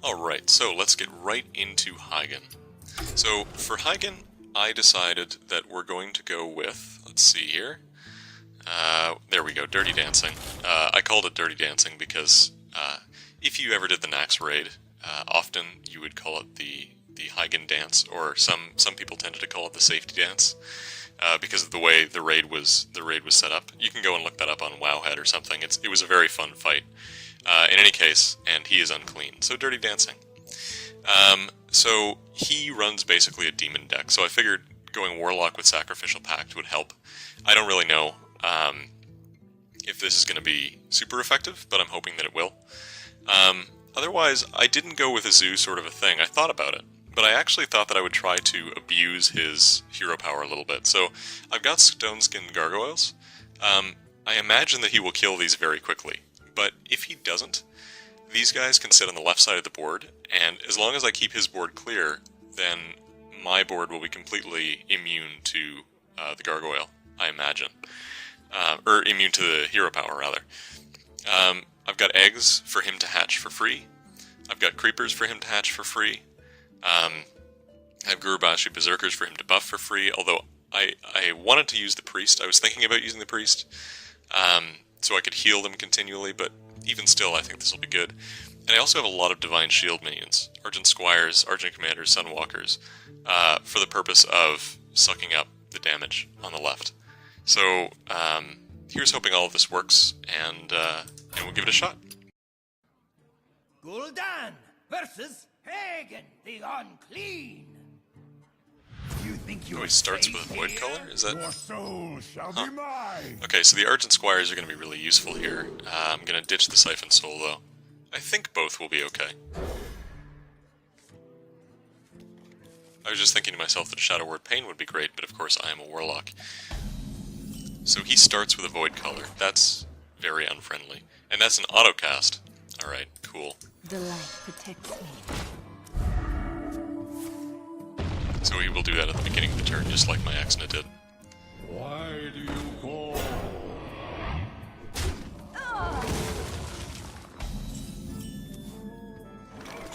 Alright, so let's get right into Heigan. So, for Heigan, I decided that we're going to go with, let's see here, there we go, Dirty Dancing. I called it Dirty Dancing because if you ever did the Naxx raid, often you would call it the Heigan dance, or some people tended to call it the safety dance, because of the way the raid was set up. You can go and look that up on Wowhead or something. It was a very fun fight. In any case, and he is unclean, so Dirty Dancing. So he runs basically a demon deck, so I figured going Warlock with Sacrificial Pact would help. I don't really know if this is going to be super effective, but I'm hoping that it will. Otherwise, I didn't go with a zoo sort of a thing. I thought about it, but I actually thought that I would try to abuse his hero power a little bit. So I've got Stoneskin Gargoyles. I imagine that he will kill these very quickly, but if he doesn't, these guys can sit on the left side of the board, and as long as I keep his board clear, then my board will be completely immune to the Gargoyle, I imagine. Or immune to the hero power, rather. I've got eggs for him to hatch for free. I've got creepers for him to hatch for free. I have Gurubashi Berserkers for him to buff for free, although I wanted to use the Priest. I was thinking about using the Priest, so I could heal them continually, but even still, I think this will be good. And I also have a lot of Divine Shield minions, Argent Squires, Argent Commanders, Sunwalkers, for the purpose of sucking up the damage on the left. So, here's hoping all of this works, and we'll give it a shot. Gul'dan versus Heigan, the Unclean. You think Oh, he starts with a voidcaller? Is that... Your soul shall be mine. Okay, so the Argent Squires are going to be really useful here. I'm going to ditch the Siphon Soul, though. I think both will be okay. I was just thinking to myself that a Shadow Word Pain would be great, but of course I am a Warlock. So he starts with a Voidcaller. That's very unfriendly. And that's an autocast. Alright, cool. The light protects me. So he will do that at the beginning of the turn, just like my Axna did. Why do you call?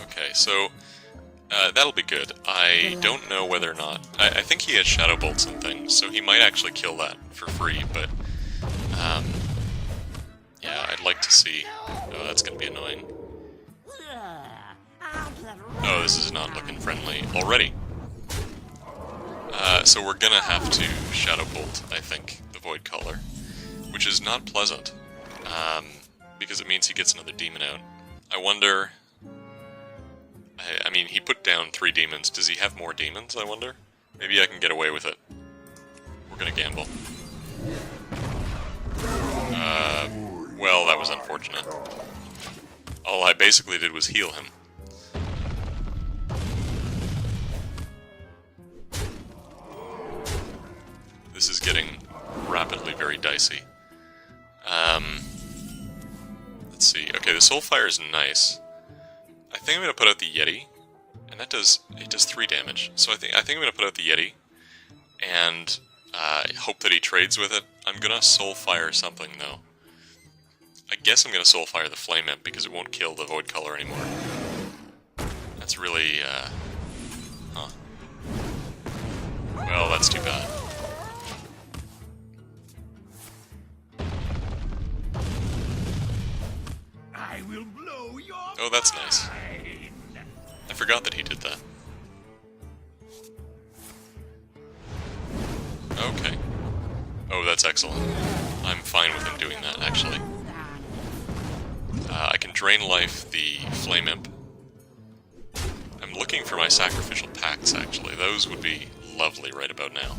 Okay, so that'll be good. I don't know whether or not... I think he has Shadow Bolts and things, so he might actually kill that for free, but... yeah, I'd like to see... Oh, that's going to be annoying. Oh, this is not looking friendly already. So we're gonna have to Shadow Bolt, I think, the Voidcaller, which is not pleasant, because it means he gets another demon out. I wonder... I mean, he put down 3 demons. Does he have more demons, I wonder? Maybe I can get away with it. We're gonna gamble. Well, that was unfortunate. All I basically did was heal him. This is getting rapidly very dicey. Let's see. Okay, the Soulfire is nice. I think I'm gonna put out the Yeti, and it does 3 damage. So I think I'm gonna put out the Yeti, and hope that he trades with it. I'm gonna Soulfire something though. I guess I'm gonna Soulfire the Flame Imp because it won't kill the Voidcaller anymore. That's really huh. Well, that's too bad. I will blow your Oh, that's nice. mind. I forgot that he did that. Okay. Oh, that's excellent. I'm fine with him doing that, actually. I can Drain Life the Flame Imp. I'm looking for my Sacrificial Pacts, actually. Those would be lovely right about now.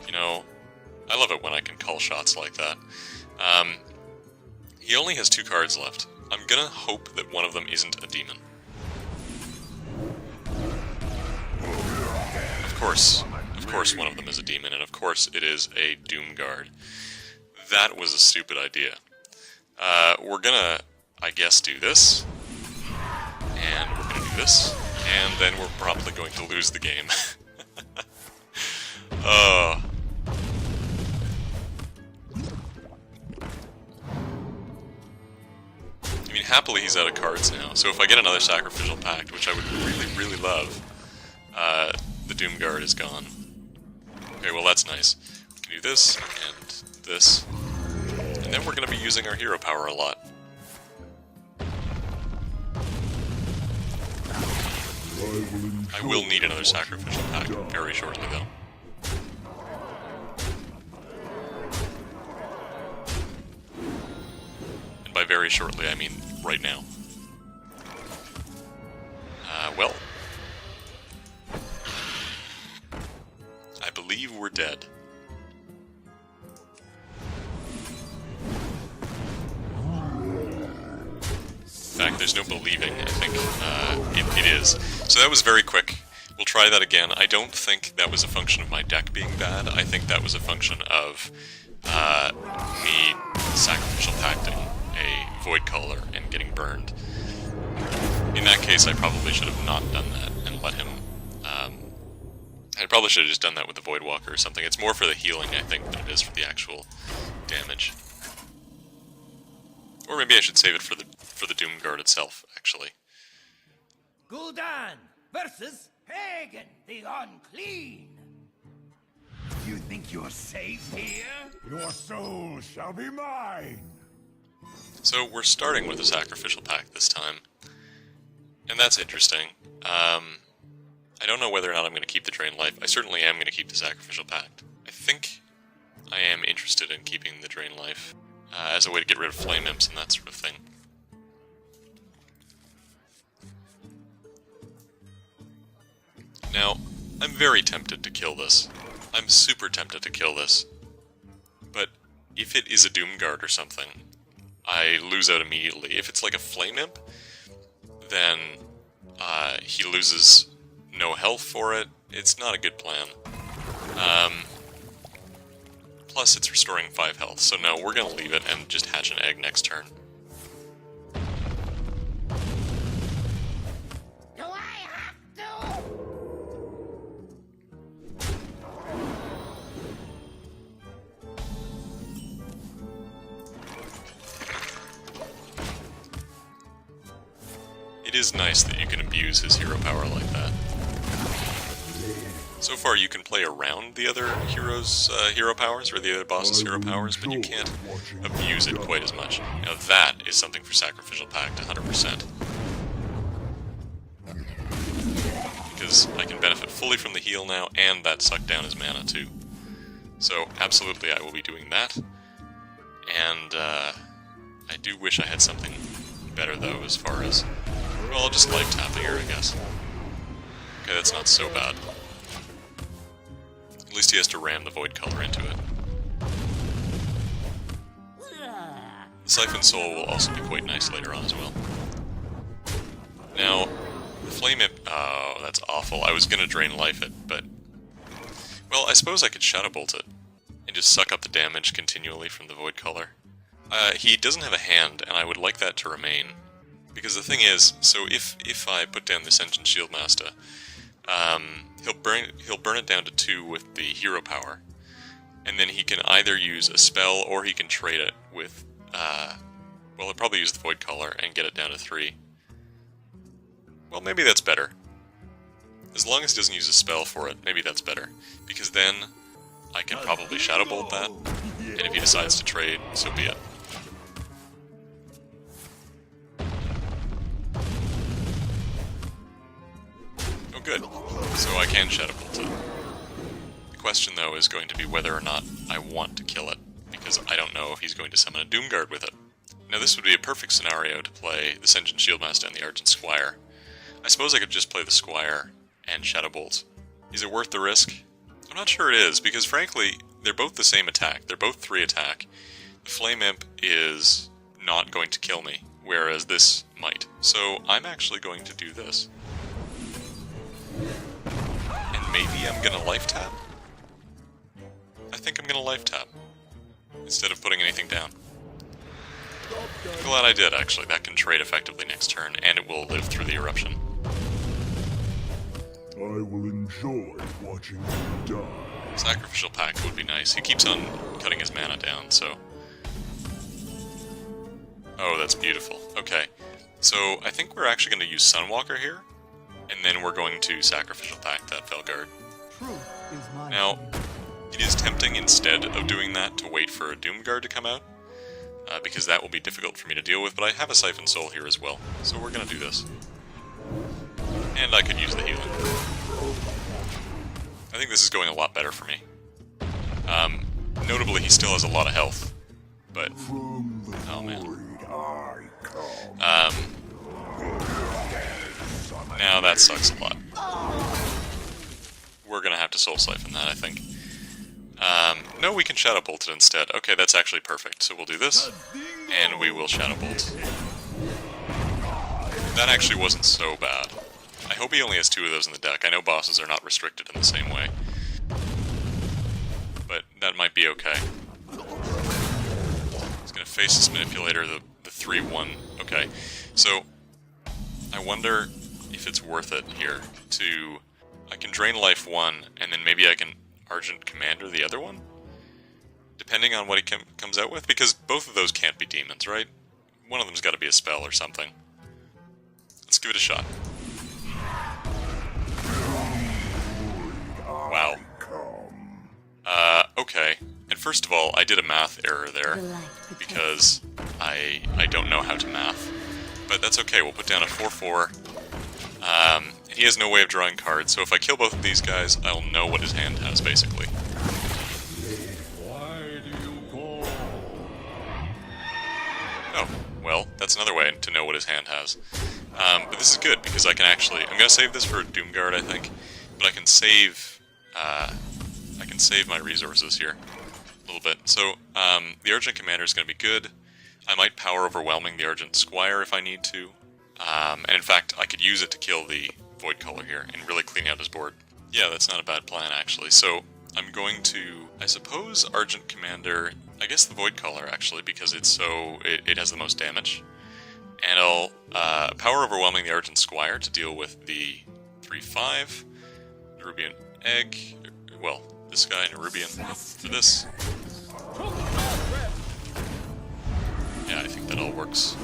You know, I love it when I can call shots like that. He only has 2 cards left. I'm gonna hope that one of them isn't a demon. Of course one of them is a demon, and of course it is a Doomguard. That was a stupid idea. We're gonna, I guess, do this, and we're gonna do this, and then we're probably going to lose the game. happily he's out of cards now, so if I get another Sacrificial Pact, which I would really, really love, the Doomguard is gone. Okay, well that's nice. We can do this, and this, and then we're going to be using our hero power a lot. I will need another Sacrificial Pact very shortly, though. And by very shortly, I mean right now. Well, I believe we're dead. In fact, there's no believing, I think. It is. So that was very quick. We'll try that again. I don't think that was a function of my deck being bad. I think that was a function of me sacrificial pacting a voidcaller and getting burned. In that case, I probably should have not done that and let him... I probably should have just done that with the Voidwalker or something. It's more for the healing, I think, than it is for the actual damage. Or maybe I should save it for the Doomguard itself, actually. Gul'dan versus Heigan, the Unclean. You think you're safe here? Your soul shall be mine. So we're starting with a Sacrificial Pact this time. And that's interesting. I don't know whether or not I'm going to keep the Drain Life. I certainly am going to keep the Sacrificial Pact. I think I am interested in keeping the Drain Life as a way to get rid of Flame Imps and that sort of thing. Now, I'm very tempted to kill this. I'm super tempted to kill this. But if it is a Doomguard or something, I lose out immediately. If it's like a Flame Imp, then he loses no health for it. It's not a good plan. Plus, it's restoring 5 health, so no, we're gonna leave it and just hatch an egg next turn. Do I have to? It is nice that you can abuse his hero power like that. So far you can play around the other heroes' hero powers, or the other boss's hero powers, but you can't abuse it quite as much. Now that is something for Sacrificial Pact, 100%. Because I can benefit fully from the heal now, and that sucked down his mana too. So absolutely I will be doing that. And I do wish I had something better though, as far as... Well, I'll just life tap here, I guess. Okay, that's not so bad. At least he has to ram the Voidcaller into it. The Siphon Soul will also be quite nice later on as well. Now, the Flame Imp... Oh, that's awful. I was gonna Drain Life it, but... Well, I suppose I could Shadow Bolt it, and just suck up the damage continually from the Voidcaller. He doesn't have a hand, and I would like that to remain. Because the thing is, so if I put down this Engine Shieldmaster, he'll burn it down to 2 with the hero power, and then he can either use a spell or he can trade it with, well, he'll probably use the Voidcaller and get it down to 3. Well, maybe that's better. As long as he doesn't use a spell for it, maybe that's better. Because then I can probably Shadow Bolt that, and if he decides to trade, so be it. Good. So I can Shadow Bolt it. The question, though, is going to be whether or not I want to kill it, because I don't know if he's going to summon a Doomguard with it. Now, this would be a perfect scenario to play the Engine Shieldmaster and the Argent Squire. I suppose I could just play the Squire and Shadow Bolt. Is it worth the risk? I'm not sure it is, because frankly, they're both the same attack. They're both 3 attack. The Flame Imp is not going to kill me, whereas this might. So I'm actually going to do this. And maybe I'm gonna life tap? I think I'm gonna life tap, instead of putting anything down. I'm glad I did, actually. That can trade effectively next turn, and it will live through the eruption. I will enjoy watching you die. Sacrificial Pact would be nice. He keeps on cutting his mana down, so... Oh, that's beautiful. Okay, so I think we're actually going to use Sunwalker here, and then we're going to Sacrificial Pact that Felguard. Now, it is tempting instead of doing that to wait for a Doomguard to come out, because that will be difficult for me to deal with, but I have a Siphon Soul here as well, so we're going to do this. And I could use the healing. I think this is going a lot better for me. Notably, he still has a lot of health, but... oh man. Now that sucks a lot. We're gonna have to Soul Siphon that, I think. No, we can Shadow Bolt it instead. Okay, that's actually perfect. So we'll do this, and we will Shadow Bolt. That actually wasn't so bad. I hope he only has 2 of those in the deck. I know bosses are not restricted in the same way. But that might be okay. He's gonna face this Manipulator, the 3-1. Okay, so I wonder if it's worth it here to... I can drain life 1, and then maybe I can Argent Commander the other one? Depending on what he comes out with, because both of those can't be demons, right? One of them's got to be a spell or something. Let's give it a shot. Wow. Okay. And first of all, I did a math error there, because I don't know how to math. But that's okay, we'll put down a 4-4. He has no way of drawing cards, so if I kill both of these guys, I'll know what his hand has, basically. Oh, well, that's another way to know what his hand has. But this is good, because I can actually... I'm going to save this for a Doomguard, I think. But I can save my resources here a little bit. So, the Argent Commander is going to be good. I might Power Overwhelming the Argent Squire if I need to. And in fact, I could use it to kill the voidcaller here and really clean out his board. Yeah, that's not a bad plan, actually. So, I'm going to, I suppose, Argent Commander... I guess the voidcaller, actually, because it's so... It has the most damage. And I'll Power Overwhelming the Argent Squire to deal with the 3-5. Nerubian Egg. Well, this guy, Nerubian, for this. Yeah, I think that all works.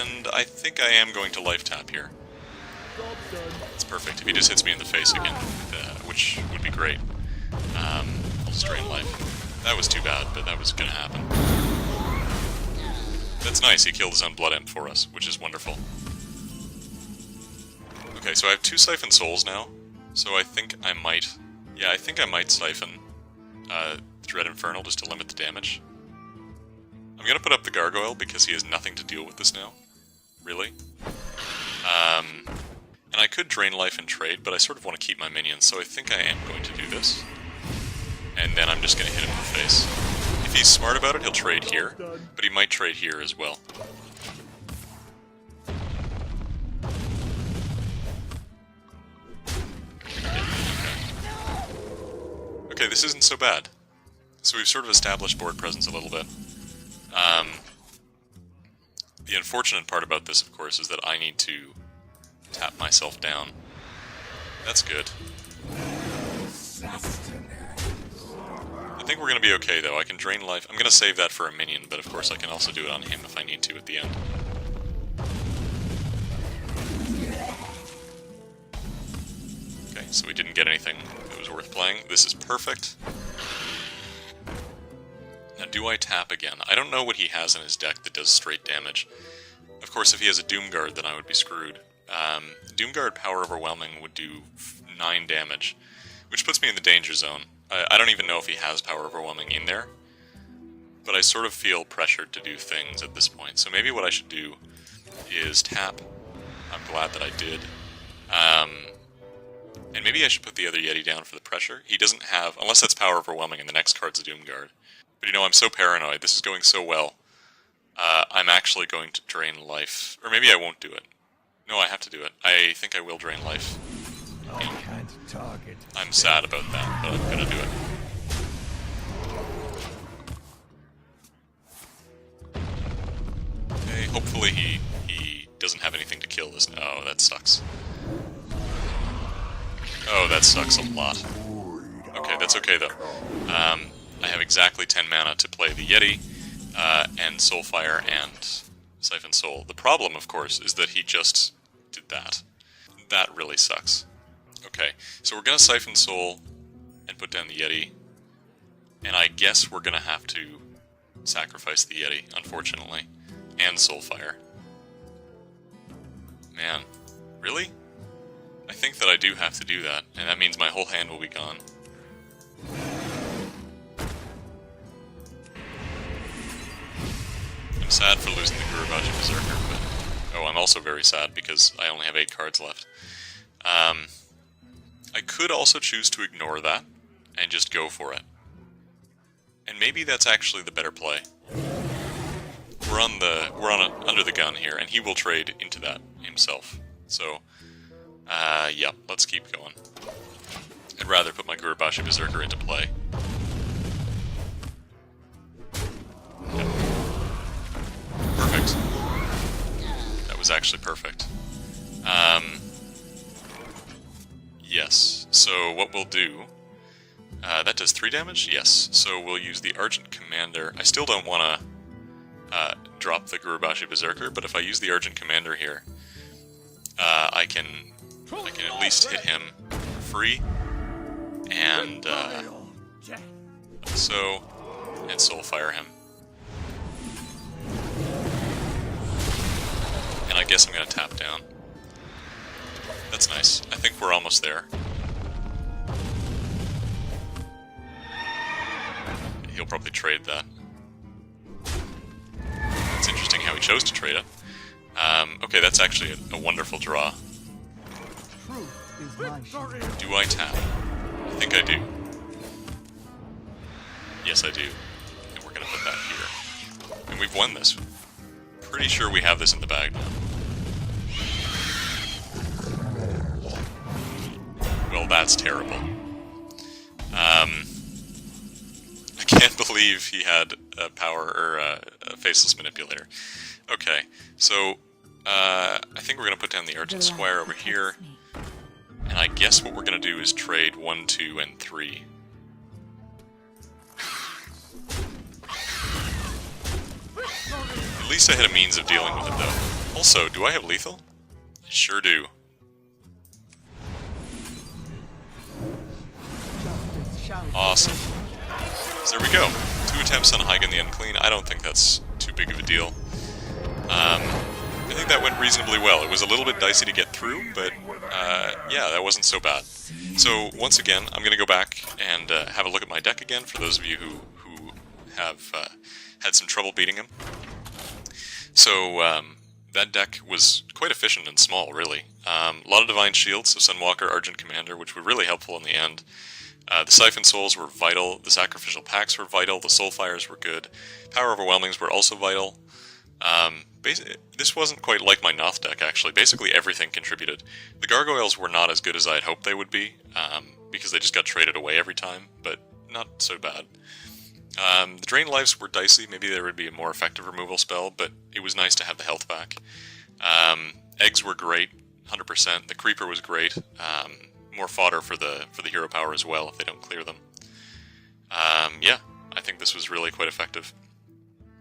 And I think I am going to life tap here. It's perfect. If he just hits me in the face again, which would be great. I'll just drain life. That was too bad, but that was gonna happen. That's nice, he killed his own Blood Imp for us, which is wonderful. Okay, so I have 2 Siphon Souls now, so I think I might... Yeah, I think I might Siphon Dread Infernal just to limit the damage. I'm gonna put up the Gargoyle because he has nothing to deal with this now. Really. And I could drain life and trade, but I sort of want to keep my minions, so I think I am going to do this. And then I'm just gonna hit him in the face. If he's smart about it, he'll trade here, but he might trade here as well. Okay, this isn't so bad. So we've sort of established board presence a little bit. The unfortunate part about this, of course, is that I need to tap myself down. That's good. I think we're going to be okay, though. I can drain life. I'm going to save that for a minion, but of course I can also do it on him if I need to at the end. Okay, so we didn't get anything that was worth playing. This is perfect. Now, do I tap again? I don't know what he has in his deck that does straight damage. Of course, if he has a Doomguard, then I would be screwed. Doomguard Power Overwhelming would do 9 damage, which puts me in the danger zone. I don't even know if he has Power Overwhelming in there, but I sort of feel pressured to do things at this point. So maybe what I should do is tap. I'm glad that I did. And maybe I should put the other Yeti down for the pressure. He doesn't have, unless that's Power Overwhelming, and the next card's a Doomguard. But you know, I'm so paranoid. This is going so well. I'm actually going to drain life. Or maybe I won't do it. No, I have to do it. I think I will drain life. I'm sad about that, but I'm gonna do it. Okay, hopefully he doesn't have anything to kill this. Oh, that sucks. Oh, that sucks a lot. Okay, that's okay though. I have exactly 10 mana to play the Yeti, and Soulfire and Siphon Soul. The problem, of course, is that he just did that. That really sucks. Okay, so we're gonna Siphon Soul and put down the Yeti, and I guess we're gonna have to sacrifice the Yeti, unfortunately, and Soulfire. Man, really? I think that I do have to do that, and that means my whole hand will be gone. I'm sad for losing the Gurubashi Berserker, but... Oh, I'm also very sad because I only have 8 cards left. I could also choose to ignore that and just go for it. And maybe that's actually the better play. We're under the gun here, and he will trade into that himself. So, yeah, let's keep going. I'd rather put my Gurubashi Berserker into play. Yep. Perfect. That was actually perfect. Yes, so what we'll do... that does 3 damage? Yes, so we'll use the Argent Commander. I still don't want to drop the Gurubashi Berserker, but if I use the Argent Commander here, I can at least hit him free, and so, and Soulfire him. And I guess I'm going to tap down. That's nice. I think we're almost there. He'll probably trade that. It's interesting how he chose to trade it. Okay, that's actually a wonderful draw. Do I tap? I think I do. Yes, I do. And we're going to put that here. And we've won this. Pretty sure we have this in the bag now. Well, that's terrible. I can't believe he had a power, or a Faceless Manipulator. Okay, so, I think we're going to put down the Argent Squire over here. And I guess what we're going to do is trade 1, 2, and 3. At least I had a means of dealing with it, though. Also, do I have lethal? I sure do. Awesome. So there we go. 2 attempts on Heigan the Unclean. I don't think that's too big of a deal. I think that went reasonably well. It was a little bit dicey to get through, but yeah, that wasn't so bad. So once again, I'm going to go back and have a look at my deck again for those of you who have had some trouble beating him. So that deck was quite efficient and small, really. A lot of Divine Shields, so Sunwalker, Argent Commander, which were really helpful in the end. The Siphon Souls were vital, the Sacrificial Pacts were vital, the Soulfires were good, Power Overwhelmings were also vital. This wasn't quite like my Noth deck, actually. Basically everything contributed. The Gargoyles were not as good as I had hoped they would be, because they just got traded away every time, but not so bad. The Drain Lives were dicey, maybe there would be a more effective removal spell, but it was nice to have the health back. Eggs were great, 100%. The Creeper was great. More fodder for the hero power as well if they don't clear them. Yeah, I think this was really quite effective.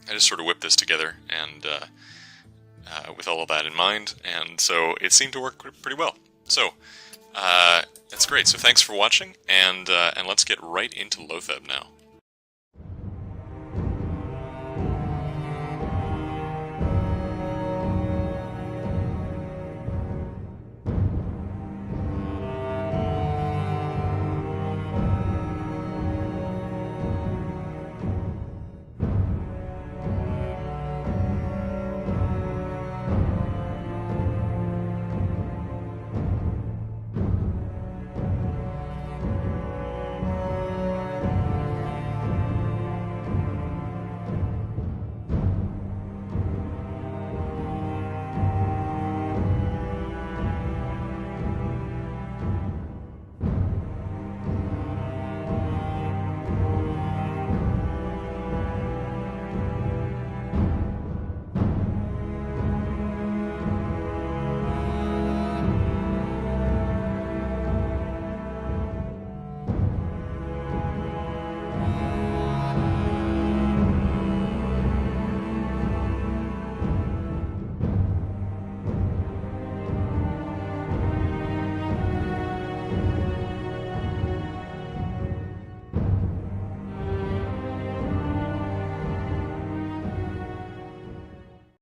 I just sort of whipped this together and with all of that in mind, and so it seemed to work pretty well. So that's great. So thanks for watching, and let's get right into Loatheb now.